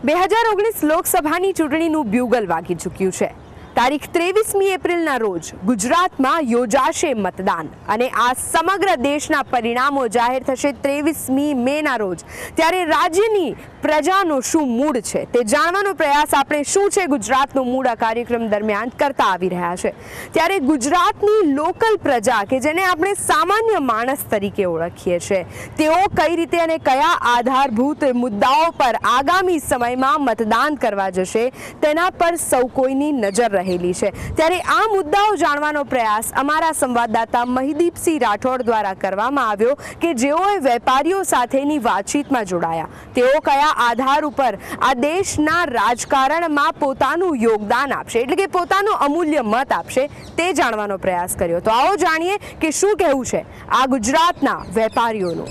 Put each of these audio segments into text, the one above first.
2019 લોકસભાની ચૂંટણીનું બ્યુગલ વાગી ચૂક્યું છે। તારીખ 23મી એપ્રિલના રોજ ગુજરાતમાં યોજાશે મતદાન અને આ સમગ્ર દેશના પરિણામો જાહેર થશે 23મી મેના રોજ। ત્યારે રાજ્યની પ્રજાનો શું મૂડ છે તે જાણવાનો પ્રયાસ આપણે શું છે ગુજરાતનો મૂડ આ કાર્યક્રમ દરમિયાન કરતા આવી રહ્યા છે। ત્યારે ગુજરાતની લોકલ પ્રજા કે જેને આપણે સામાન્ય માણસ તરીકે ઓળખીએ છીએ, તેઓ કઈ રીતે અને કયા આધારભૂત મુદ્દાઓ પર આગામી સમયમાં મતદાન કરવા જશે તેના પર સૌ કોઈની નજર રહેલી છે। ત્યારે આ મુદ્દાઓ જાણવાનો પ્રયાસ અમારા સંવાદદાતા મહિદીપસિંહ રાઠોડ દ્વારા કરવામાં આવ્યો કે જેઓએ વેપારીઓ સાથેની વાતચીતમાં જોડાયા। તેઓ કયા આધાર ઉપર આ દેશના રાજકારણમાં પોતાનું યોગદાન આપશે, એટલે કે પોતાનો અમૂલ્ય મત આપશે, તે જાણવાનો પ્રયાસ કર્યો। તો આવો જાણીએ કે શું કહેવું છે આ ગુજરાતના વેપારીઓનું।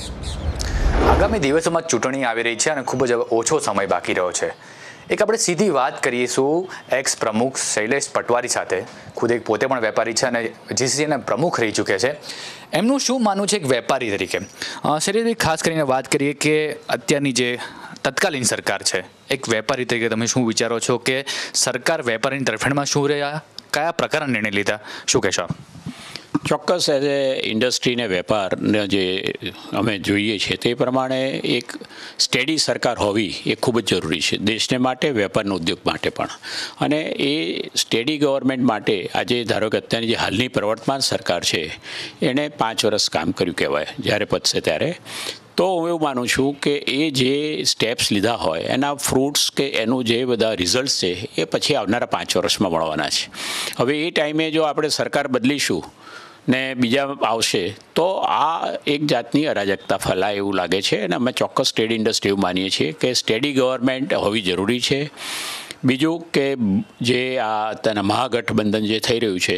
આગામી દિવસોમાં ચૂંટણી આવી રહી છે અને ખૂબ જ ઓછો સમય બાકી રહ્યો છે। એક આપણે સીધી વાત કરીશું એક્સ પ્રમુખ શૈલેષ પટવારી સાથે। ખુદ એક પોતે પણ વેપારી છે અને જીસીસીના પ્રમુખ રહી ચૂક્યા છે। એમનું શું માનવું છે એક વેપારી તરીકે? શૈલેષભાઈ, ખાસ કરીને વાત કરીએ કે અત્યારની જે તત્કાલીન સરકાર છે, એક વેપારી તરીકે તમે શું વિચારો છો કે સરકાર વેપારીની તરફેણમાં શું રહ્યા, કયા પ્રકારના નિર્ણય લીધા, શું કહેશો? ચોક્કસ એઝ એ ઇન્ડસ્ટ્રીને વેપારને જે અમે જોઈએ છીએ તે પ્રમાણે એક સ્ટેડી સરકાર હોવી એ ખૂબ જ જરૂરી છે દેશને માટે, વેપારના ઉદ્યોગ માટે પણ। અને એ સ્ટેડી ગવર્મેન્ટ માટે આજે ધારો કે અત્યારની જે હાલની પ્રવર્તમાન સરકાર છે એણે 5 વર્ષ કામ કર્યું કહેવાય, જ્યારે પતશે ત્યારે। તો હું એવું માનું છું કે એ જે સ્ટેપ્સ લીધા હોય એના ફ્રૂટ્સ કે એનું જે બધા રિઝલ્ટ છે એ પછી આવનારા 5 વર્ષમાં મળવાના છે। હવે એ ટાઈમે જો આપણે સરકાર બદલીશું ને બીજા આવશે તો આ એક જાતની અરાજકતા ફેલાય એવું લાગે છે। અને અમે ચોક્કસ સ્ટેડી ઇન્ડસ્ટ્રી એવું માનીએ છીએ કે સ્ટેડી ગવર્મેન્ટ હોવી જરૂરી છે। બીજું કે જે આ અત્યારના મહાગઠબંધન જે થઈ રહ્યું છે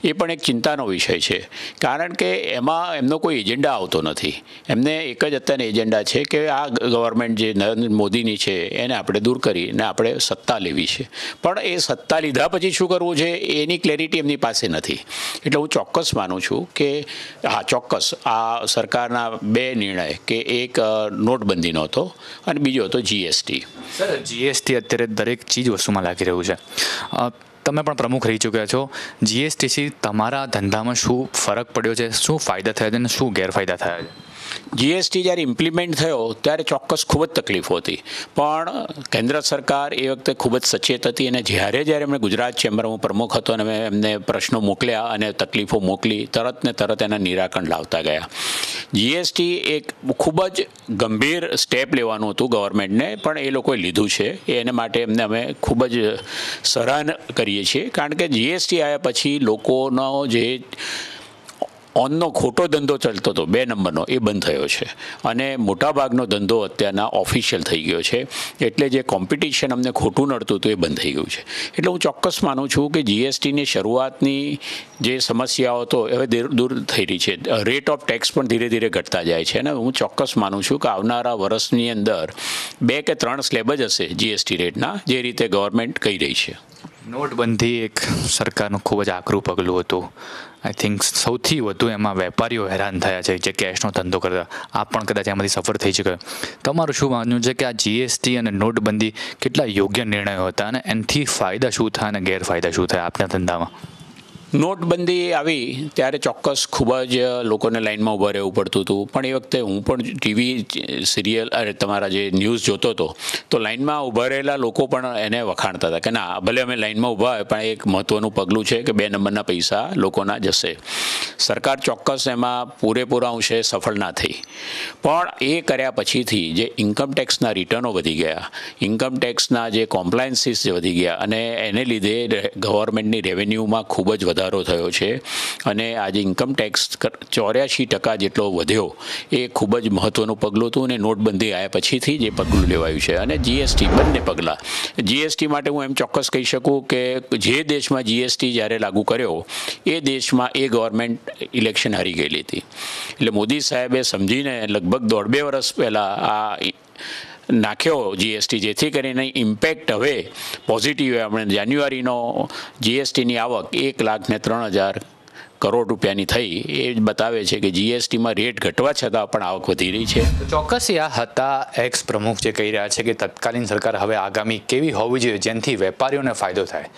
એ પણ એક ચિંતાનો વિષય છે, કારણ કે એમાં એમનો કોઈ એજન્ડા આવતો નથી। એમને એક જ અત્યારના એજન્ડા છે કે આ ગવર્મેન્ટ જે નરેન્દ્ર મોદીની છે એને આપણે દૂર કરીને આપણે સત્તા લેવી છે, પણ એ સત્તા લીધા પછી શું કરવું છે એની ક્લેરિટી એમની પાસે નથી। એટલે હું ચોક્કસ માનું છું કે હા, ચોક્કસ આ સરકારના 2 નિર્ણય કે એક નોટબંધીનો હતો અને બીજો હતો જીએસટી। સર, જીએસટી અત્યારે દરેક ચીજ વસ્તુમાં લાગી રહ્યું છે। તમે પણ પ્રમુખ રહી ચૂક્યા છો। જીએસટીથી તમારા ધંધામાં શું ફરક પડ્યો છે, શું ફાયદા થયા છે અને શું ગેરફાયદા થયા છે? જીએસટી જ્યારે ઇમ્પ્લિમેન્ટ થયો ત્યારે ચોક્કસ ખૂબ જ તકલીફો હતી, પણ કેન્દ્ર સરકાર એ વખતે ખૂબ જ સચેત હતી અને જ્યારે મેં ગુજરાત ચેમ્બરમાં પ્રમુખ હતો અને મેં એમને પ્રશ્નો મોકલ્યા અને તકલીફો મોકલી, તરત ને તરત એના નિરાકરણ લાવતા ગયા। જીએસટી એક ખૂબ જ ગંભીર સ્ટેપ લેવાનું હતું ગવર્મેન્ટને, પણ એ લોકોએ લીધું છે, એના માટે એમને અમે ખૂબ જ સરાહના કરીએ છીએ। કારણ કે જીએસટી આવ્યા પછી લોકોનો જે ઓનનો ખોટો ધંધો ચાલતો હતો 2 નંબરનો એ બંધ થયો છે અને મોટાભાગનો ધંધો અત્યારના ઓફિશિયલ થઈ ગયો છે। એટલે જે કોમ્પિટિશન અમને ખોટું નડતું હતું એ બંધ થઈ ગયું છે। એટલે હું ચોક્કસ માનું છું કે જીએસટીની શરૂઆતની જે સમસ્યાઓ હતો હવે દૂર થઈ રહી છે। રેટ ઓફ ટેક્સ પણ ધીરે ધીરે ઘટતા જાય છે અને હું ચોક્કસ માનું છું કે આવનારા વર્ષની અંદર 2 કે 3 સ્લેબ જ હશે જીએસટી રેટના, જે રીતે ગવર્મેન્ટ કહી રહી છે। નોટબંધી એક સરકારનું ખૂબ જ આકરું પગલું હતું। આઈ થિંક સૌથી વધુ એમાં વેપારીઓ હેરાન થયા છે જે કેશનો ધંધો કરતા। આપ પણ કદાચ એમાંથી સફર થઈ શકે। તમારું શું માનવું છે કે આ જીએસટી અને નોટબંધી કેટલા યોગ્ય નિર્ણયો હતા અને એનાથી ફાયદા શું થયા અને ગેરફાયદા શું થયા આપના ધંધામાં? નોટબંધી આવી ત્યારે ચોક્કસ ખૂબ જ લોકોને લાઇનમાં ઊભા રહેવું પડતું હતું, પણ એ વખતે હું પણ ટીવી સિરિયલ તમારા જે ન્યૂઝ જોતો હતો તો લાઇનમાં ઊભા રહેલા લોકો પણ એને વખાણતા હતા કે ના, ભલે અમે લાઇનમાં ઊભા હોય પણ એક મહત્ત્વનું પગલું છે કે 2 નંબરના પૈસા લોકોના જશે। સરકાર ચોક્કસ એમાં પૂરેપૂરા અંશે સફળ ના થઈ, પણ એ કર્યા પછીથી જે ઇન્કમટેક્સના રિટર્નો વધી ગયા, ઇન્કમટેક્સના જે કોમ્પ્લાયન્સીસ વધી ગયા અને એને લીધે ગવર્મેન્ટની રેવન્યુમાં ખૂબ જ વધારો થયો છે અને આજે ઇન્કમટેક્સ 84% જેટલો વધ્યો એ ખૂબ જ મહત્ત્વનું પગલું હતું અને નોટબંધી આવ્યા પછીથી જે પગલું લેવાયું છે। અને જીએસટી, બંને પગલાં, જીએસટી માટે હું એમ ચોક્કસ કહી શકું કે જે દેશમાં જીએસટી જ્યારે લાગુ કર્યો એ દેશમાં એ ગવર્મેન્ટ ઇલેક્શન હારી ગયેલી હતી। એટલે મોદી સાહેબે સમજીને લગભગ 1.5-2 વર્ષ પહેલાં આ નાખ્યો જીએસટી, જેથી કરીને ઇમ્પેક્ટ હવે પોઝિટિવ. આપણે જાન્યુઆરીનો જીએસટીની આવક 1,03,000 કરોડ રૂપિયાની થઈ એ બતાવે છે કે જીએસટીમાં રેટ ઘટવા છતાં પણ આવક વધી રહી છે. ચોક્કસ આ હતા એક્સ પ્રમુખ જે કહી રહ્યા છે કે તત્કાલીન સરકાર હવે આગામી કેવી હોવી જોઈએ જેનાથી વેપારીઓને ફાયદો થાય.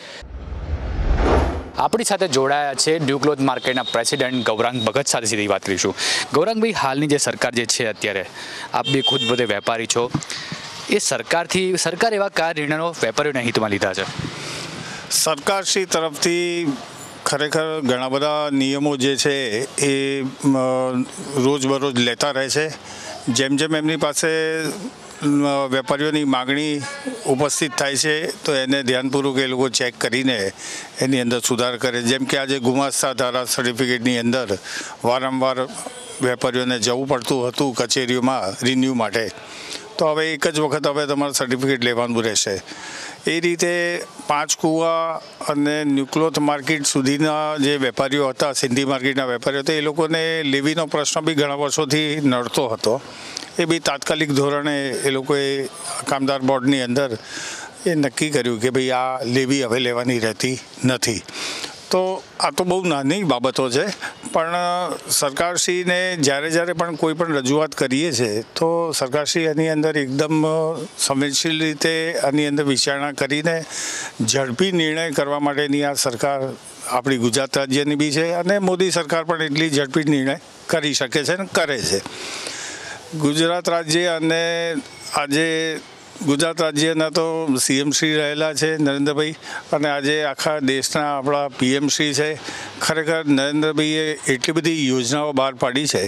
આપણી સાથે જોડાયા છે ન્યૂ ક્લોથ માર્કેટના પ્રેસિડેન્ટ ગૌરાંગ ભગત સાથે સીધી વાત કરીશું. ગૌરાંગભાઈ, હાલની જે સરકાર જે છે અત્યારે, આપ બી ખુદ બધે વેપારી છો, એ સરકાર એવા કયા નિર્ણયો વેપારીઓના હિતમાં લીધા છે? સરકારશ્રી તરફથી ખરેખર ઘણા બધા નિયમો જે છે એ રોજબરોજ લેતા રહે છે. જેમ જેમ એમની પાસે વેપારીઓની માગણી ઉપસ્થિત થાય છે તો એને ધ્યાનપૂર્વક એ લોકો ચેક કરીને એની અંદર સુધાર કરે. જેમ કે આજે ગુમાસ્તા ધારા સર્ટિફિકેટની અંદર વારંવાર વેપારીઓને જવું પડતું હતું કચેરીઓમાં રિન્યૂ માટે, તો હવે એક જ વખત હવે તમારે સર્ટિફિકેટ લેવાનું રહેશે. એ રીતે પાંચકુવા અને ન્યૂ ક્લોથ માર્કેટ સુધીના જે વેપારીઓ હતા, સિંધી માર્કેટના વેપારીઓ હતા, એ લોકોને લેવીનો પ્રશ્ન બી ઘણા વર્ષોથી નડતો હતો. એ બી તાત્કાલિક ધોરણે એ લોકોએ કામદાર બોર્ડની અંદર એ નક્કી કર્યું કે ભાઈ આ લેવી હવે લેવાની રહેતી નથી. તો આ તો બહુ નાની બાબતો છે, પણ સરકારશ્રીને જ્યારે પણ કોઈ પણ રજૂઆત કરીએ છીએ તો સરકારશ્રી એની અંદર એકદમ સંવેદનશીલ રીતે આની અંદર વિચારણા કરીને ઝડપી નિર્ણય કરવા માટેની આ સરકાર આપણી ગુજરાત રાજ્યની બી છે, અને મોદી સરકાર પણ એટલી ઝડપી નિર્ણય કરી શકે છે અને કરે છે. ગુજરાત રાજ્ય અને આજે ગુજરાત રાજ્યના તો સીએમ શ્રી રહેલા છે નરેન્દ્રભાઈ, અને આજે આખા દેશના આપણા પીએમ શ્રી છે. ખરેખર નરેન્દ્રભાઈએ એટલી બધી યોજનાઓ બહાર પાડી છે,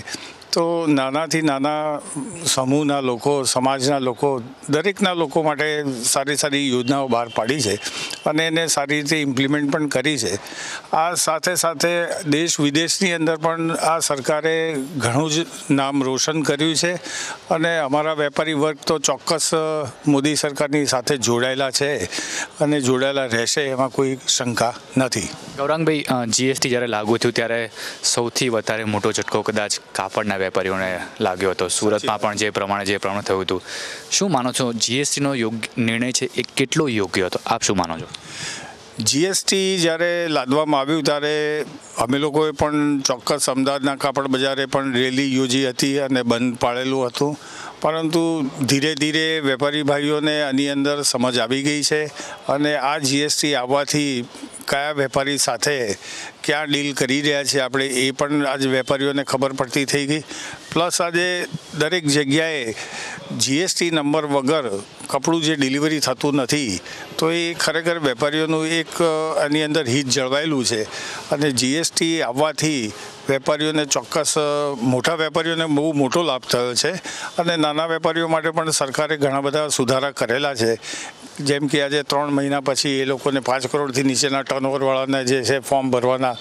તો નાનાથી નાના સમૂહના લોકો, સમાજના લોકો, દરેકના લોકો માટે સારી સારી યોજનાઓ બહાર પાડી છે અને એને સારી રીતે ઇમ્પ્લિમેન્ટ પણ કરી છે. આ સાથે સાથે દેશ વિદેશની અંદર પણ આ સરકારે ઘણું જ નામ રોશન કર્યું છે, અને અમારા વેપારી વર્ગ તો ચોક્કસ મોદી સરકારની સાથે જોડાયેલા છે અને જોડાયેલા રહેશે, એમાં કોઈ શંકા નથી. ગૌરાંગભાઈ, જીએસટી જ્યારે લાગુ થયું ત્યારે સૌથી વધારે મોટો ઝટકો કદાચ કાપડના વેપારીઓને લાગ્યો હતો. સુરતમાં પણ જે પ્રમાણે થયું હતું. શું માનો છો જીએસટીનો નિર્ણય છે એ કેટલો યોગ્ય હતો? આપ શું માનો છો? જીએસટી જ્યારે લાદવામાં આવ્યું ત્યારે અમે લોકોએ પણ ચોક્કસ અમદાવાદના કાપડ બજારે પણ રેલી યોજી હતી અને બંધ પાડેલું હતું, પરંતુ ધીરે ધીરે વેપારી ભાઈઓને આની અંદર સમજ આવી ગઈ છે, અને આ જીએસટી આવવાથી કયા વેપારી સાથે ક્યાં ડીલ કરી રહ્યા છે આપણે એ પણ આજ વેપારીઓને ખબર પડતી થઈ ગઈ. પ્લસ આજે દરેક જગ્યાએ જીએસટી નંબર વગર કપડું જે ડિલિવરી થતું નથી, તો એ ખરેખર વેપારીઓનું એક આની અંદર હિત જળવાયેલું છે. અને જીએસટી આવવાથી વેપારીઓને ચોક્કસ, મોટા વેપારીઓને બહુ મોટો લાભ થયો છે, અને નાના વેપારીઓ માટે પણ સરકારે ઘણા બધા સુધારા કરેલા છે. જેમ કે આજે 3 મહિના પછી એ લોકોને 5 કરોડથી નીચેના ટર્નઓવરવાળાના જે છે ફોર્મ ભરવાના,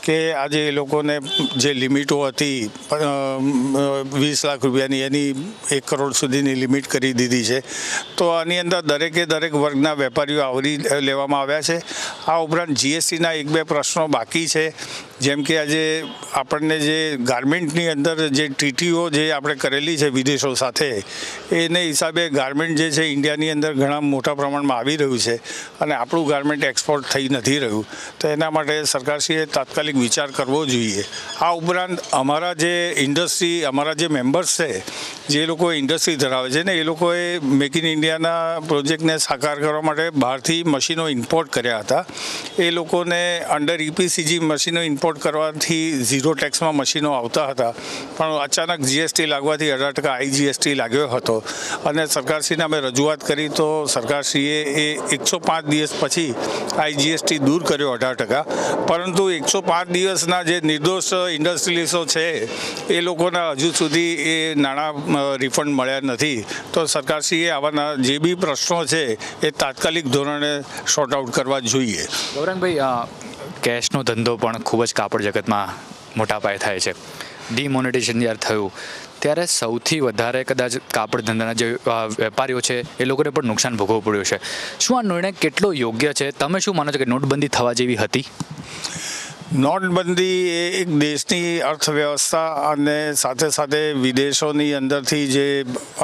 કે આજે એ લોકોને જે લિમિટો હતી 20 લાખ રૂપિયાની, એની 1 કરોડ સુધીની લિમિટ કરી દીધી છે. તો આની અંદર દરેક વર્ગના વેપારીઓ આવરી લેવામાં આવ્યા છે. આ ઉપરાંત જીએસટીના 1-2 પ્રશ્નો બાકી છે, જેમ કે આજે આપણને જે ગાર્મેન્ટની અંદર જે ટ્રીટીઓ જે આપણે કરેલી છે વિદેશો સાથે, એને હિસાબે ગાર્મેન્ટ જે છે ઇન્ડિયાની અંદર ઘણા મોટા પ્રમાણમાં આવી રહ્યું છે, અને આપણું ગાર્મેન્ટ એક્સપોર્ટ થઈ નથી રહ્યું. તો એના માટે સરકારશ્રીએ તાત્કાલિક વિચાર કરવો જોઈએ. આ ઉપરાંત અમારા જે ઇન્ડસ્ટ્રી, અમારા જે મેમ્બર્સ છે, જે લોકો ઇન્ડસ્ટ્રી ધરાવે છે ને, એ લોકોએ મેક ઇન ઇન્ડિયાના પ્રોજેક્ટને સાકાર કરવા માટે બહારથી મશીનો ઇમ્પોર્ટ કર્યા હતા. એ લોકોને અંડર EPCG મશીનો ઇમ્પોર્ટ કરવાથી 0 ટેક્સમાં મશીનો આવતા હતા, પણ અચાનક જીએસટી લાગવાથી 18% IGST લાગ્યો હતો, અને સરકારશ્રીને અમે રજૂઆત કરી તો સરકારશ્રીએ એ 105 દિવસ પછી IGST દૂર કર્યો 18%, પરંતુ 105 દિવસના જે નિર્દોષ ઇન્ડસ્ટ્રીલિસ્ટો છે એ લોકોના હજુ સુધી એ નાણાં રિફંડ મળ્યા નથી. તો સરકારશ્રીએ આવાના જે બી પ્રશ્નો છે એ તાત્કાલિક ધોરણે શોર્ટ આઉટ કરવા જોઈએ. ગૌરાંગભાઈ, કેશનો ધંધો પણ ખૂબ જ કાપડ જગતમાં મોટા પાયે થાય છે. ડિમોનેટાઇઝેશન જ્યારે થયું ત્યારે સૌથી વધારે કદાચ કાપડ ધંધાના જે વેપારીઓ છે એ લોકોને પણ નુકસાન ભોગવવું પડ્યું છે. શું આ નિર્ણય કેટલો યોગ્ય છે? તમે શું માનો છો કે નોટબંધી થવા જેવી હતી? નોટબંધી એ એક દેશની અર્થવ્યવસ્થા અને સાથે સાથે વિદેશોની અંદરથી જે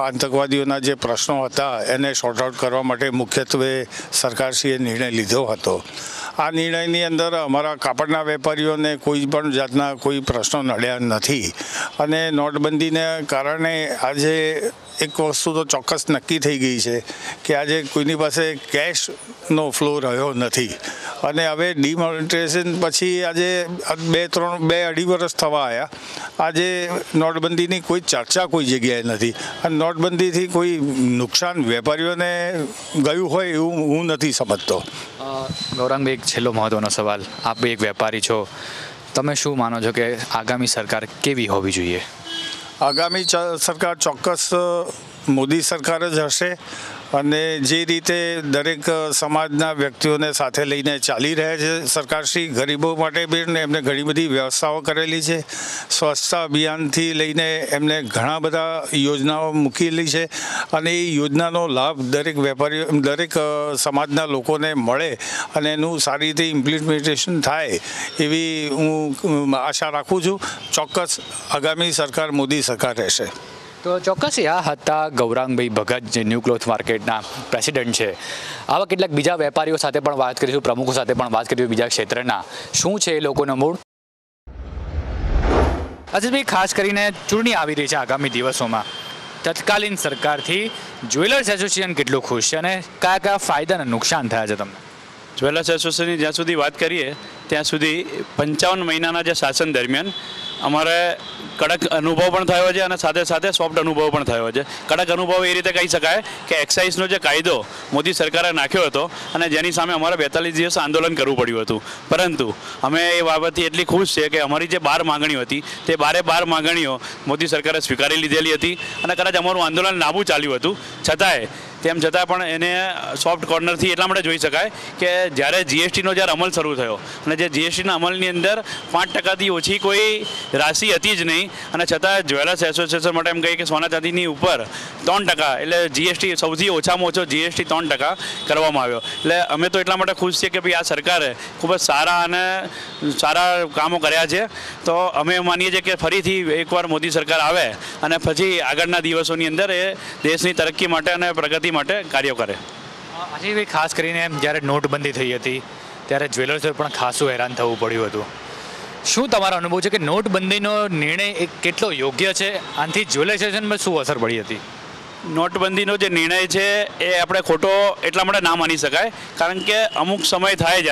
આતંકવાદીઓના જે પ્રશ્નો હતા એને શોર્ટ આઉટ કરવા માટે મુખ્યત્વે સરકારશ્રીએ નિર્ણય લીધો હતો. આ નિર્ણયની અંદર અમારા કાપડના વેપારીઓને કોઈ પણ જાતના કોઈ પ્રશ્નો નડ્યા નથી. અને નોટબંધીને કારણે આજે એક વસ્તુ તો ચોક્કસ નક્કી થઈ ગઈ છે કે આજે કોઈની પાસે કેશનો ફ્લો રહ્યો નથી. અને હવે ડિમોનેટાઇઝેશન પછી આજે 2-2.5 વર્ષ થવા આવ્યા. આજે નોટબંધીની કોઈ ચર્ચા કોઈ જગ્યાએ નથી. અને નોટબંધીથી કોઈ નુકસાન વેપારીઓને ગયું હોય એવું હું નથી સમજતો. ગૌરાંગભાઈ, એક છેલ્લો મહત્વનો સવાલ. આપ એક વેપારી છો, તમે શું માનો છો કે આગામી સરકાર કેવી હોવી જોઈએ? આગામી સરકાર ચોક્કસ મોદી સરકાર જ હશે. અને જે રીતે દરેક સમાજના વ્યક્તિઓને સાથે લઈને ચાલી રહ્યા છે સરકારશ્રી, ગરીબો માટે પણ એમને ઘણી બધી વ્યવસ્થાઓ કરેલી છે. સ્વચ્છતા અભિયાનથી લઈને એમને ઘણા બધા યોજનાઓ મૂકેલી છે. અને એ યોજનાનો લાભ દરેક વેપારીઓ, દરેક સમાજના લોકોને મળે અને એનું સારી રીતે ઇમ્પ્લિમેન્ટેશન થાય એવી હું આશા રાખું છું. ચોક્કસ આગામી સરકાર મોદી સરકાર રહેશે. તો ચોક્કસ આ હતા ગૌરાંગભાઈ ભગત, જે ન્યૂ ક્લોથ માર્કેટના પ્રેસિડેન્ટ છે. આવા કેટલાક બીજા વેપારીઓ સાથે પણ વાત કરીશું, પ્રમુખો સાથે પણ વાત કરીશું બીજા ક્ષેત્રના. શું છે એ લોકોનો મૂળ? અજીતભાઈ, ખાસ કરીને ચૂંટણી આવી રહી છે આગામી દિવસોમાં. તત્કાલીન સરકારથી જ્વેલર્સ એસોસિએશન કેટલું ખુશ છે અને કયા કયા ફાયદા અને નુકસાન થયા છે તમને? જ્વેલર્સ એસોસિએશનની જ્યાં સુધી વાત કરીએ ત્યાં સુધી 55 મહિનાના જે શાસન દરમિયાન અમારે કડક અનુભવ પણ થયો છે અને સાથે સાથે સોફ્ટ અનુભવ પણ થયો છે. કડક અનુભવ એ રીતે કહી શકાય કે એક્સાઇઝનો જે કાયદો મોદી સરકારે નાખ્યો હતો અને જેની સામે અમારે 42 દિવસ આંદોલન કરવું પડ્યું હતું. પરંતુ અમે એ બાબતથી એટલી ખુશ છે કે અમારી જે 12 માંગણીઓ હતી તે 12 માંગણીઓ મોદી સરકારે સ્વીકારી લીધેલી હતી. અને કદાચ અમારું આંદોલન લાંબુ ચાલ્યું હતું, તેમ છતાં પણ એને સોફ્ટ કોર્નરથી એટલા માટે જોઈ શકાય કે જ્યારે જીએસટીનો જ્યારે અમલ શરૂ થયો અને જે જીએસટીના અમલની અંદર 5%થી ઓછી કોઈ રાશિ હતી જ નહીં, અને છતાં જ્વેલર્સ એસોસિએશન માટે એમ કહીએ કે સોના ચાંદીની ઉપર 3%, એટલે જીએસટી સૌથી ઓછામાં ઓછો જીએસટી 3% કરવામાં આવ્યો. એટલે અમે તો એટલા માટે ખુશ છીએ કે ભાઈ આ સરકારે ખૂબ જ સારા કામો કર્યા છે. તો અમે માનીએ છીએ કે ફરીથી એકવાર મોદી સરકાર આવે અને પછી આગળના દિવસોની અંદર એ દેશની તરક્કી માટે અને પ્રગતિ માટે કાર્યો કરે. આજે ભાઈ, ખાસ કરીને જ્યારે નોટબંધી થઈ હતી ત્યારે જ્વેલર્સોએ પણ ખાસું હેરાન થવું પડ્યું હતું. શું તમારો અનુભવ છે કે નોટબંધીનો નિર્ણય એ કેટલો યોગ્ય છે? આનાથી જ્વેલર્સ એસોસિએશનમાં શું અસર પડી હતી? નોટબંધીનો જે નિર્ણય છે એ આપણે ખોટો એટલા માટે ના માની શકાય, કારણ કે અમુક સમય થાય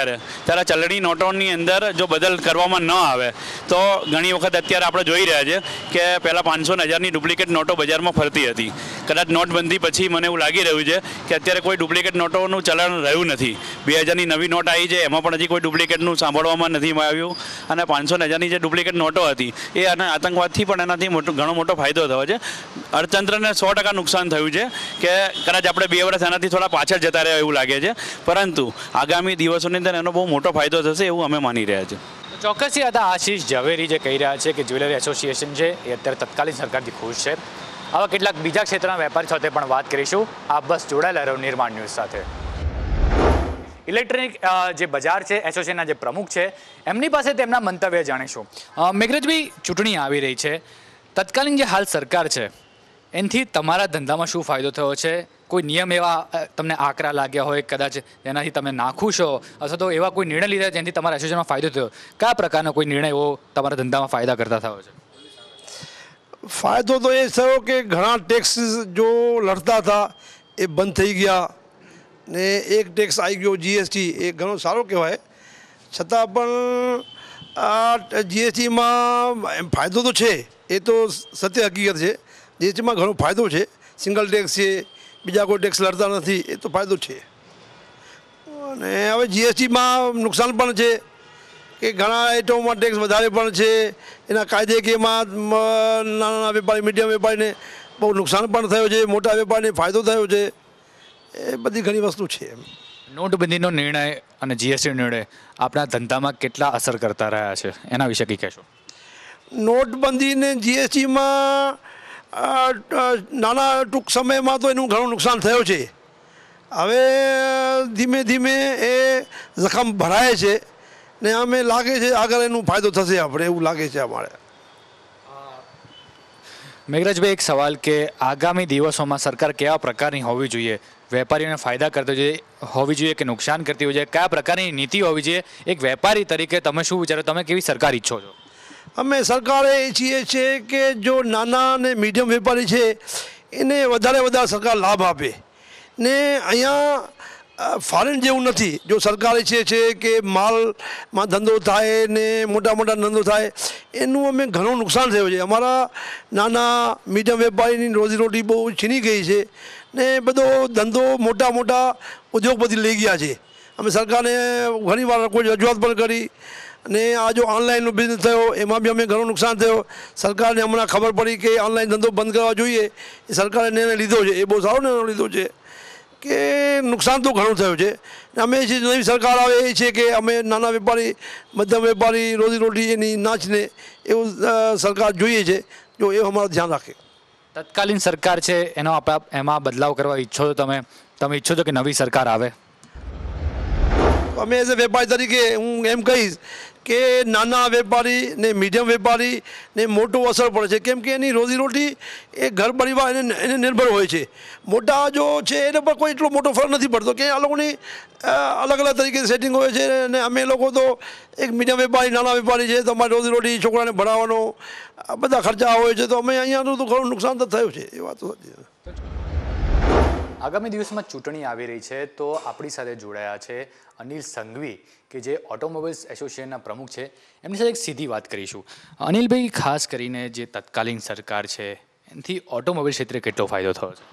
ત્યારે ચલણી નોટોની અંદર જો બદલ કરવામાં ન આવે તો ઘણી વખત અત્યારે આપણે જોઈ રહ્યા છે કે પહેલાં 500 ને 1000ની ડુપ્લિકેટ નોટો બજારમાં ફરતી હતી. કદાચ નોટબંધી પછી મને એવું લાગી રહ્યું છે કે અત્યારે કોઈ ડુપ્લિકેટ નોટોનું ચલણ રહ્યું નથી. 2000ની નવી નોટ આવી છે, એમાં પણ હજી કોઈ ડુપ્લિકેટનું સાંભળવામાં નથી આવ્યું. અને 500 ને 1000ની જે ડુપ્લિકેટ નોટો હતી એ અને આતંકવાદથી પણ એનાથી ઘણો મોટો ફાયદો થયો છે. અર્થતંત્રને 100% નુકસાન થયું છે કે કદાચ આપણે 2 વર્ષ એનાથી થોડા પાછળ જતા રહ્યા એવું લાગે છે. પરંતુ આગામી દિવસોની અંદર એનો બહુ મોટો ફાયદો થશે એવું અમે માની રહ્યા છીએ. ચોક્કસથી હતા આશીષ ઝવેરી, જે કહી રહ્યા છે કે જ્વેલરી એસોસિએશન છે એ અત્યારે તત્કાલીન સરકારથી ખુશ છે. આવા કેટલાક બીજા ક્ષેત્રના વેપારી સાથે પણ વાત કરીશું. આપ બસ જોડાયેલા રહો નિર્માણ ન્યૂઝ સાથે. ઇલેક્ટ્રોનિક જે બજાર છે એસોસિએશનના જે પ્રમુખ છે એમની પાસે તેમના મંતવ્ય જાણીશું. મેઘરાજભાઈ, ચૂંટણી આવી રહી છે, તત્કાલીન જે હાલ સરકાર છે એનાથી તમારા ધંધામાં શું ફાયદો થયો છે? કોઈ નિયમ એવા તમને આકરા લાગ્યા હોય કદાચ જેનાથી તમે નાખુશ છો, અથવા તો એવા કોઈ નિર્ણય લીધા જેનાથી તમારા એસોસિએશનમાં ફાયદો થયો? કયા પ્રકારનો કોઈ નિર્ણય એવો તમારા ધંધામાં ફાયદા કરતા થયો છે? ફાયદો તો એ થયો કે ઘણા ટેક્સ જો લડતા હતા એ બંધ થઈ ગયા ને એક ટેક્સ આવી ગયો જીએસટી, એ ઘણો સારો કહેવાય. છતાં પણ આ જીએસટીમાં ફાયદો તો છે, એ તો સત્ય હકીકત છે. જીએસટીમાં ઘણો ફાયદો છે. સિંગલ ટેક્સ છે, બીજા કોઈ ટેક્સ લડતા નથી, એ તો ફાયદો છે. અને હવે જીએસટીમાં નુકસાન પણ છે કે ઘણા આઇટમોમાં ટેક્સ વધારે પણ છે. એના કાયદે કે એમાં નાના વેપારી, મીડિયમ વેપારીને બહુ નુકસાન પણ થયો છે, મોટા વેપારીને ફાયદો થયો છે. એ બધી ઘણી વસ્તુ છે. નોટબંધીનો નિર્ણય અને જીએસટીનો નિર્ણય આપણા ધંધામાં કેટલા અસર કરતા રહ્યા છે એના વિશે કંઈ કહેશો? નોટબંધીને જીએસટીમાં નાના ટૂંક સમયમાં તો એનું ઘણું નુકસાન થયું છે. હવે ધીમે ધીમે એ જખમ ભરાય છે ને અમે લાગે છે આગળ એનું ફાયદો થશે આપણે, એવું લાગે છે અમારે. મેઘરાજભાઈ, એક સવાલ કે આગામી દિવસોમાં સરકાર કેવા પ્રકારની હોવી જોઈએ વેપારીઓને ફાયદા કરતો હોવી જોઈએ કે નુકસાન કરતી હોવી જોઈએ? કયા પ્રકારની નીતિ હોવી જોઈએ? એક વેપારી તરીકે તમે શું વિચારો? તમે કેવી સરકાર ઈચ્છો છો? અમે સરકારે ઈચ્છીએ છીએ કે જો નાના અને મીડિયમ વેપારી છે એને વધારે સરકાર લાભ આપે ને અહીંયા ફોરેન જેવું નથી. જો સરકાર ઈચ્છે છે કે માલમાં ધંધો થાય ને મોટા ધંધો થાય, એનું અમે ઘણું નુકસાન થયું છે. અમારા નાના મીડિયમ વેપારીની રોજીરોટી બહુ છીની ગઈ છે ને બધો ધંધો મોટા ઉદ્યોગપતિ લઈ ગયા છે. અમે સરકારને ઘણીવાર કોઈ રજૂઆત પણ કરી અને આ જો ઓનલાઈનનો બિઝનેસ થયો એમાં બી અમે ઘણું નુકસાન થયો. સરકારને હમણાં ખબર પડી કે ઓનલાઈન ધંધો બંધ કરવા જોઈએ, એ સરકારે નિર્ણય લીધો છે. એ બહુ સારો નિર્ણય લીધો છે કે નુકસાન તો ઘણું થયું છે. અમે જે નવી સરકાર આવે એ છે કે અમે નાના વેપારી, મધ્યમ વેપારી રોજીરોટી એની નાચને એવું સરકાર જોઈએ છે. જો એ અમારું ધ્યાન રાખે. તત્કાલીન સરકાર છે એમાં બદલાવ કરવા ઈચ્છો છો તમે ઈચ્છો છો કે નવી સરકાર આવે? અમે એઝ એ વેપારી તરીકે હું એમ કહીશ કે નાના વેપારી ને મીડિયમ વેપારી ને મોટો અસર પડે છે, કેમ કે એની રોજીરોટી એ ઘર પરિવાર એને નિર્ભર હોય છે. મોટા જો છે એને પર કોઈ એટલો મોટો ફરક નથી પડતો કે આ લોકોની અલગ તરીકે સેટિંગ હોય છે. અને અમે લોકો તો એક મીડિયમ વેપારી, નાના વેપારી છે, તો અમારી રોજીરોટી છોકરાને ભણાવવાનો બધા ખર્ચા હોય છે. તો અમે અહીંયાનું તો ઘણું નુકસાન તો થયું છે. એ વાત તો સાચી છે. આગામી દિવસમાં ચૂંટણી આવી રહી છે, તો આપણી સાથે જોડાયા છે અનિલ સંઘવી કે જે ઓટોમોબાઈલ્સ એસોસિએશનના પ્રમુખ છે. એમની સાથે એક સીધી વાત કરીશું. અનિલભાઈ, ખાસ કરીને જે તત્કાલીન સરકાર છે એનાથી ઓટોમોબાઈલ ક્ષેત્રે કેટલો ફાયદો થયો છે?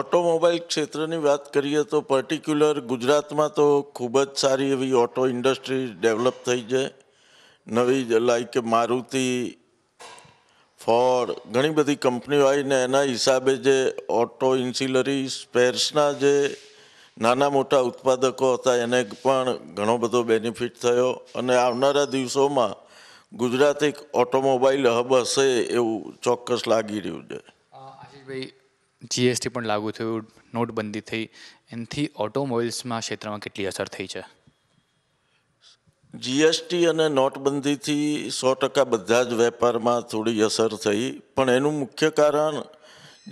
ઓટોમોબાઈલ ક્ષેત્રની વાત કરીએ તો પર્ટિક્યુલર ગુજરાતમાં તો ખૂબ જ સારી એવી ઓટો ઇન્ડસ્ટ્રી ડેવલપ થઈ છે. નવી લાઈક મારુતિ, ફોર્ડ, ઘણી બધી કંપનીઓ આવીને એના હિસાબે જે ઓટો ઇન્સિલરી સ્પેર્સના જે નાના મોટા ઉત્પાદકો હતા એને પણ ઘણો બધો બેનિફિટ થયો. અને આવનારા દિવસોમાં ગુજરાત એક ઓટોમોબાઈલ હબ હશે એવું ચોક્કસ લાગી રહ્યું છે. આશીષભાઈ, જીએસટી પણ લાગુ થયું, નોટબંધી થઈ, એનાથી ઓટોમોબાઈલ્સમાં ક્ષેત્રમાં કેટલી અસર થઈ છે? જીએસટી અને નોટબંધીથી 100% બધા જ વેપારમાં થોડી અસર થઈ, પણ એનું મુખ્ય કારણ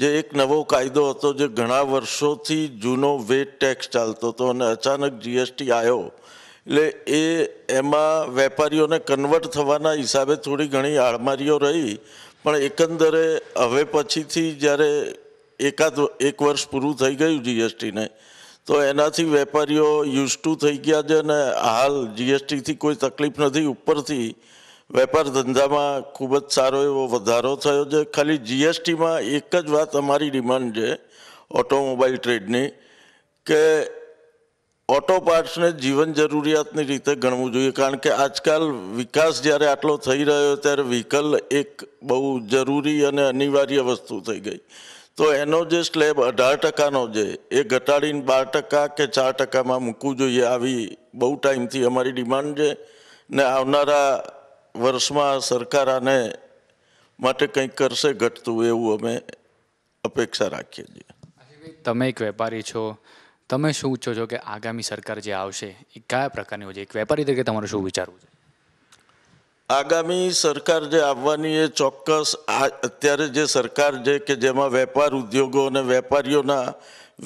જે એક નવો કાયદો હતો જે ઘણા વર્ષોથી જૂનો વેટ ટેક્સ ચાલતો હતો અને અચાનક જીએસટી આવ્યો એટલે એમાં વેપારીઓને કન્વર્ટ થવાના હિસાબે થોડી ઘણી આડમારીઓ રહી. પણ એકંદરે હવે પછીથી જ્યારે એક વર્ષ પૂરું થઈ ગયું જીએસટીને, તો એનાથી વેપારીઓ યુઝ ટુ થઈ ગયા છે અને હાલ જીએસટીથી કોઈ તકલીફ નથી. ઉપરથી વેપાર ધંધામાં ખૂબ જ સારો એવો વધારો થયો છે. ખાલી જીએસટીમાં એક જ વાત અમારી ડિમાન્ડ છે ઓટોમોબાઈલ ટ્રેડની કે ઓટો પાર્ટ્સને જીવન જરૂરિયાતની રીતે ગણવું જોઈએ. કારણ કે આજકાલ વિકાસ જ્યારે આટલો થઈ રહ્યો ત્યારે વ્હીકલ એક બહુ જરૂરી અને અનિવાર્ય વસ્તુ થઈ ગઈ. તો એનો જે સ્લેબ 18%નો છે એ ઘટાડીને 12% કે 4%માં મૂકવું જોઈએ. આવી બહુ ટાઈમથી અમારી ડિમાન્ડ છે ને આવનારા વર્ષમાં સરકાર આને માટે કંઈક કરશે ઘટતું એવું અમે અપેક્ષા રાખીએ છીએ. તમે એક વેપારી છો, તમે શું ઈચ્છો છો કે આગામી સરકાર જે આવશે એ કયા પ્રકારની હોય છે? એક વેપારી તરીકે તમારું શું વિચારવું છે? આગામી સરકાર જે આવવાની એ ચોક્કસ અત્યારે જે સરકાર છે કે જેમાં વેપાર ઉદ્યોગો અને વેપારીઓના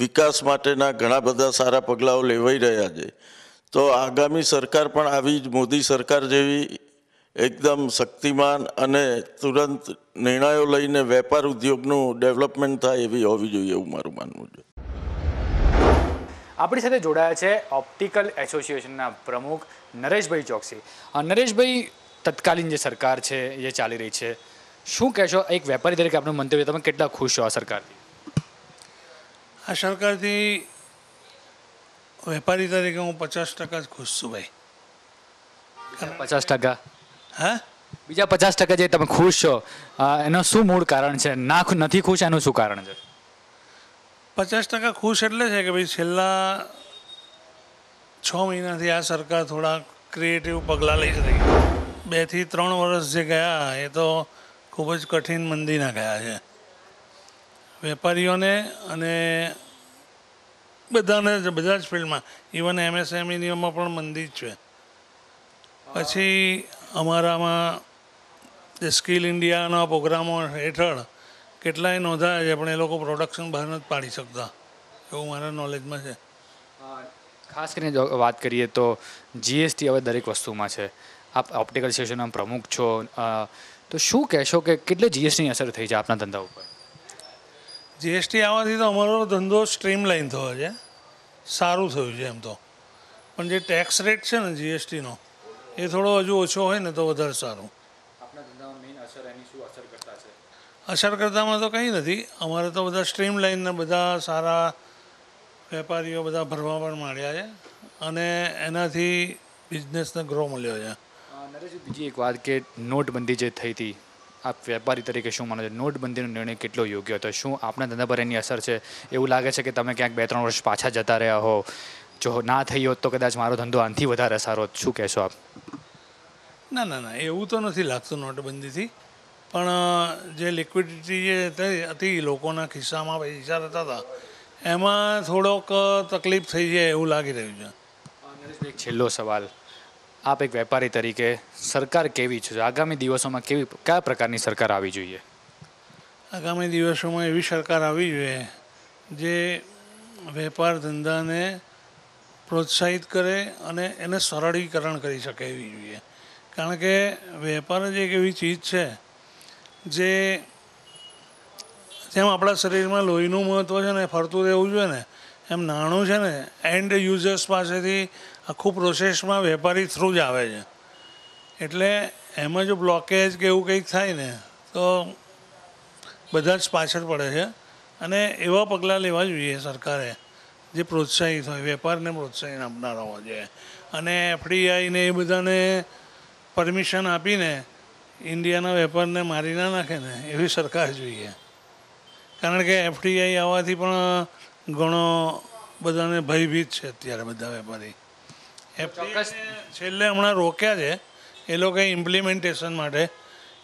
વિકાસ માટેના ઘણા બધા સારા પગલાઓ લેવાઈ રહ્યા છે, તો આગામી સરકાર પણ આવી જ મોદી સરકાર જેવી એકદમ શક્તિમાન અને તુરંત નિર્ણયો લઈને વેપાર ઉદ્યોગનું ડેવલપમેન્ટ થાય એવી હોવી જોઈએ એવું મારું માનવું છે. આપણી સાથે જોડાયા છે ઓપ્ટિકલ એસોસિએશનના પ્રમુખ નરેશભાઈ ચોકસી. નરેશભાઈ, તત્કાલીન જે સરકાર છે જે ચાલી રહી છે, શું કહેશો એક વેપારી તરીકે આપનું મંતવ્ય? તમે કેટલા ખુશ છો આ સરકારથી? આ સરકારથી વેપારી તરીકે હું 50% જ ખુશ છું ભાઈ. 50%? હા, બીજા 50% જે તમે ખુશ છો એનો શું મૂળ કારણ છે? નથી ખુશ એનું શું કારણ છે? 50% ખુશ એટલે છે કે ભાઈ છેલ્લા 6 મહિનાથી આ સરકાર થોડા ક્રિએટિવ પગલાં લઈ રહી. 2 થી 3 વર્ષ જે ગયા એ તો ખૂબ જ કઠિન મંદીના ગયા છે વેપારીઓને અને બધા જ ફિલ્ડમાં. ઇવન એમએસએમઈમાં પણ મંદી જ છે. પછી અમારામાં જે સ્કિલ ઇન્ડિયાના પ્રોગ્રામો હેઠળ કેટલાય નોંધાયા છે, પણ એ લોકો પ્રોડક્શન બહાર નથી પાડી શકતા એવું મારા નોલેજમાં છે. ખાસ કરીને જો વાત કરીએ તો જીએસટી હવે દરેક વસ્તુમાં છે. આપ ઓપ્ટિકલ સેશનના પ્રમુખ છો, તો શું કહેશો કે કેટલી જીએસટીની અસર થઈ છે આપના ધંધા ઉપર? જીએસટી આવવાથી તો અમારો ધંધો સ્ટ્રીમલાઇન થયો છે, સારું થયું છે એમ તો. પણ જે ટેક્સ રેટ છે ને જીએસટીનો એ થોડો હજુ ઓછો હોય ને તો વધારે સારું. અસર કરતામાં તો કંઈ નથી. અમારે તો બધા સ્ટ્રીમલાઇનને બધા સારા વેપારીઓ બધા ભરવા પણ માંડ્યા છે અને એનાથી બિઝનેસને ગ્રો મળ્યો છે. નરેશજી, બીજી એક વાત કે નોટબંધી જે થઈ હતી, આપ વેપારી તરીકે શું માનો છો? નોટબંધીનો નિર્ણય કેટલો યોગ્ય હતો? શું આપણા ધંધા પર એની અસર છે? એવું લાગે છે કે તમે ક્યાંક 2-3 વર્ષ પાછા જતા રહ્યા હો? જો ના થઈ હોત તો કદાચ મારો ધંધો આનાથી વધારે સારો હોત. શું કહેશો આપ? ના ના ના, એવું તો નથી લાગતું નોટબંધીથી. પણ જે લિક્વિડિટી જે હતી, લોકોના ખિસ્સામાં પૈસા રહેતા હતા, એમાં થોડોક તકલીફ થઈ જાય એવું લાગી રહ્યું છે. નરેશભાઈ, એક છેલ્લો સવાલ. આપ એક વેપારી તરીકે સરકાર કેવી છે? આગામી દિવસોમાં કયા પ્રકારની સરકાર આવી જોઈએ? આગામી દિવસોમાં એવી સરકાર આવી જોઈએ જે વેપાર ધંધાને પ્રોત્સાહિત કરે અને એને સરળીકરણ કરી શકે એવી જોઈએ. કારણ કે વેપાર જ એક એવી ચીજ છે જે જેમ આપણા શરીરમાં લોહીનું મહત્ત્વ છે ને, ફરતું રહેવું જોઈએ ને, એમ નાણું છે ને એન્ડ યુઝર્સ પાસેથી આખું પ્રોસેસમાં વેપારી થ્રુ જ આવે છે. એટલે એમાં જો બ્લોકેજ કે એવું કંઈક થાય ને તો બધા જ પાછળ પડે છે. અને એવા પગલાં લેવા જોઈએ સરકારે જે પ્રોત્સાહિત હોય, વેપારને પ્રોત્સાહન આપનારા હોવા જોઈએ. અને FDI ને એ બધાને પરમિશન આપીને ઇન્ડિયાના વેપારને મારી ના નાખે ને એવી સરકાર જોઈએ. કારણ કે FDI આવવાથી પણ ઘણો બધાને ભયભીત છે અત્યારે બધા વેપારી. છેલ્લે હમણાં રોક્યા છે એ લોકોએ ઇમ્પ્લિમેન્ટેશન માટે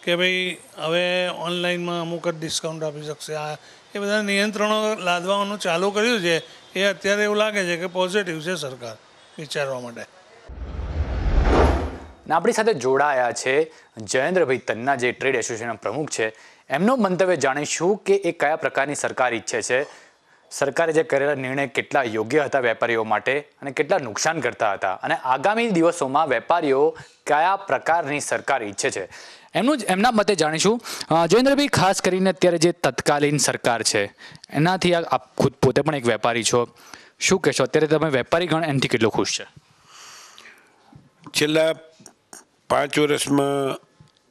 કે ભાઈ હવે ઓનલાઈનમાં અમુક જ ડિસ્કાઉન્ટ આપી શકશે. આ એ બધા નિયંત્રણો લાદવાનું ચાલુ કર્યું છે. એ અત્યારે એવું લાગે છે કે પોઝિટિવ છે સરકાર વિચારવા માટે. આપણી સાથે જોડાયા છે જયેન્દ્રભાઈ તન્ના, જે ટ્રેડ એસોસિએશનના પ્રમુખ છે. એમનું મંતવ્ય જાણીશું કે એ કયા પ્રકારની સરકાર ઈચ્છે છે. સરકારે જે કરેલા નિર્ણય કેટલા યોગ્ય હતા વેપારીઓ માટે અને કેટલા નુકસાન કરતા હતા, અને આગામી દિવસોમાં વેપારીઓ કયા પ્રકારની સરકાર ઈચ્છે છે એમના મતે જાણીશું. જયેન્દ્રભાઈ, ખાસ કરીને અત્યારે જે તત્કાલીન સરકાર છે એનાથી આપ ખુદ પોતે પણ એક વેપારી છો, શું કહેશો? અત્યારે તમે વેપારી ગણ એનાથી કેટલો ખુશ છે? છેલ્લા 5 વર્ષમાં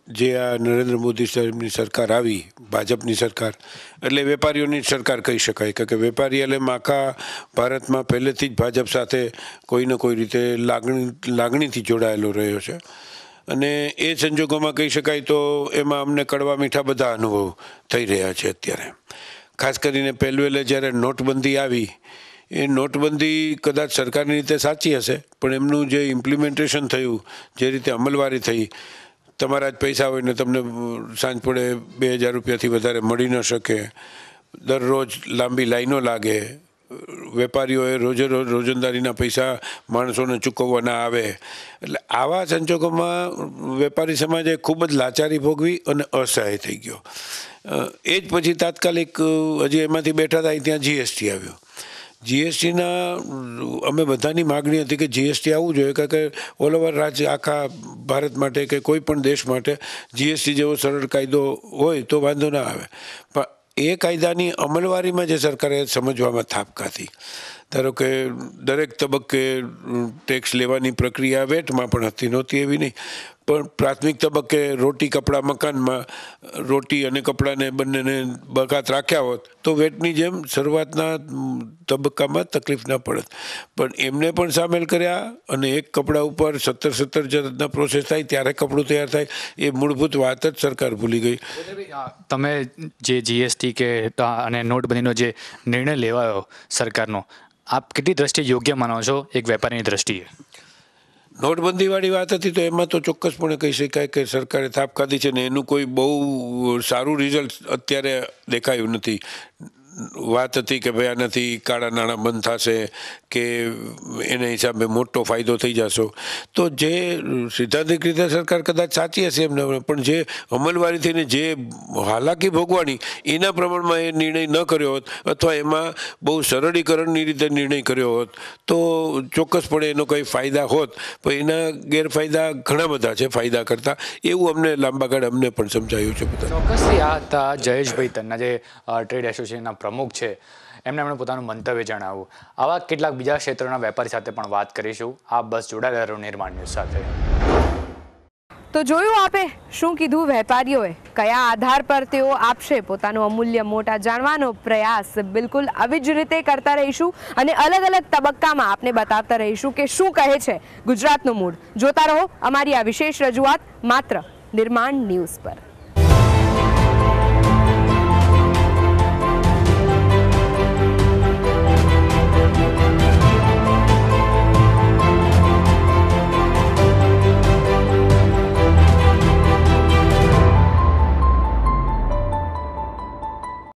જે આ નરેન્દ્ર મોદી સાહેબની સરકાર આવી, ભાજપની સરકાર, એટલે વેપારીઓની સરકાર કહી શકાય. કારણ કે વેપારી એટલે આખા ભારતમાં પહેલેથી જ ભાજપ સાથે કોઈને કોઈ રીતે લાગણીથી જોડાયેલો રહ્યો છે. અને એ સંજોગોમાં કહી શકાય તો એમાં અમને કડવા મીઠા બધા અનુભવ થઈ રહ્યા છે અત્યારે. ખાસ કરીને પહેલું જ્યારે નોટબંધી આવી, એ નોટબંધી કદાચ સરકારની રીતે સાચી હશે, પણ એમનું જે ઇમ્પ્લિમેન્ટેશન થયું, જે રીતે અમલવારી થઈ, તમારા જ પૈસા હોય ને તમને સાંજ પડે 2000 રૂપિયાથી વધારે મળી ન શકે, દરરોજ લાંબી લાઈનો લાગે, વેપારીઓએ રોજંદારીના પૈસા માણસોને ચૂકવવાના આવે. એટલે આવા સંજોગોમાં વેપારી સમાજે ખૂબ જ લાચારી ભોગવી અને અસહાય થઈ ગયો. એ જ પછી તાત્કાલિક હજી એમાંથી બેઠા હતા ત્યાં જીએસટી આવ્યો. જીએસટીના અમે બધાની માગણી હતી કે જીએસટી આવવું જોઈએ, કારણ કે ઓલ ઓવર આખા ભારત માટે કે કોઈ પણ દેશ માટે જીએસટી જેવો સરળ કાયદો હોય તો વાંધો ના આવે. પણ એ કાયદાની અમલવારીમાં જે સરકારે સમજવામાં થાપ કાઢી. ધારો કે દરેક તબક્કે ટેક્સ લેવાની પ્રક્રિયા વેટમાં પણ હતી, નહોતી એવી નહીં, પણ પ્રાથમિક તબક્કે રોટી કપડાં મકાનમાં રોટી અને કપડાને બંનેને બગાત રાખ્યા હોત તો વેટની જેમ શરૂઆતના તબક્કામાં તકલીફ ના પડત. પણ એમને પણ સામેલ કર્યા અને એક કપડા ઉપર 17 જતના પ્રોસેસ થાય ત્યારે કપડું તૈયાર થાય, એ મૂળભૂત વાત જ સરકાર ભૂલી ગઈ. તમે જે જીએસટી કે અને નોટબંધીનો જે નિર્ણય લેવાયો સરકારનો, આપ કેટલી દ્રષ્ટિએ યોગ્ય માનો છો એક વેપારીની દ્રષ્ટિએ? નોટબંધીવાળી વાત હતી તો એમાં તો ચોક્કસપણે કહી શકાય કે સરકારે થાપ ખાધી છે ને એનું કોઈ બહુ સારું રિઝલ્ટ અત્યારે દેખાયું નથી. વાત હતી કે ભાઈ આનાથી કાળા નાણાં બંધ થશે કે એના હિસાબે મોટો ફાયદો થઈ જશો, તો જે સિદ્ધાંતિક રીતે સરકાર કદાચ સાચી હશે એમને, પણ જે અમલવારી થઈને જે હાલાકી ભોગવાની એના પ્રમાણમાં એ નિર્ણય ન કર્યો હોત અથવા એમાં બહુ સરળીકરણની રીતે નિર્ણય કર્યો હોત તો ચોક્કસપણે એનો કંઈ ફાયદા હોત, પણ એના ગેરફાયદા ઘણા બધા છે ફાયદા કરતાં, એવું અમને લાંબા ગાળે અમને પણ સમજાયું છે બધા. ચોક્કસથી આ હતા જયેશભાઈ તન્ના, જે ટ્રેડ એસોસિએશનના પ્રમુખ છે. એમણે પોતાનું મંતવ્ય જણાવ્યું. આવા કેટલાક બીજા ક્ષેત્રોના વેપારી સાથે પણ વાત કરીશું. આપ બસ જોડાયેલા રહો નિર્માણ ન્યૂઝ સાથે. તો જોયું આપે શું કીધું વેપારીઓએ, કયા આધાર પર તેઓ આપશે પોતાનું અમૂલ્ય મોટા જાણવાનો પ્રયાસ. બિલકુલ આવી જ રીતે કરતા રહીશું અને અલગ અલગ તબક્કામાં આપને બતાવતા રહીશું કે શું કહે છે ગુજરાતનું મૂડ. જોતા રહો અમારી આ વિશેષ રજૂઆત માત્ર નિર્માણ ન્યૂઝ પર.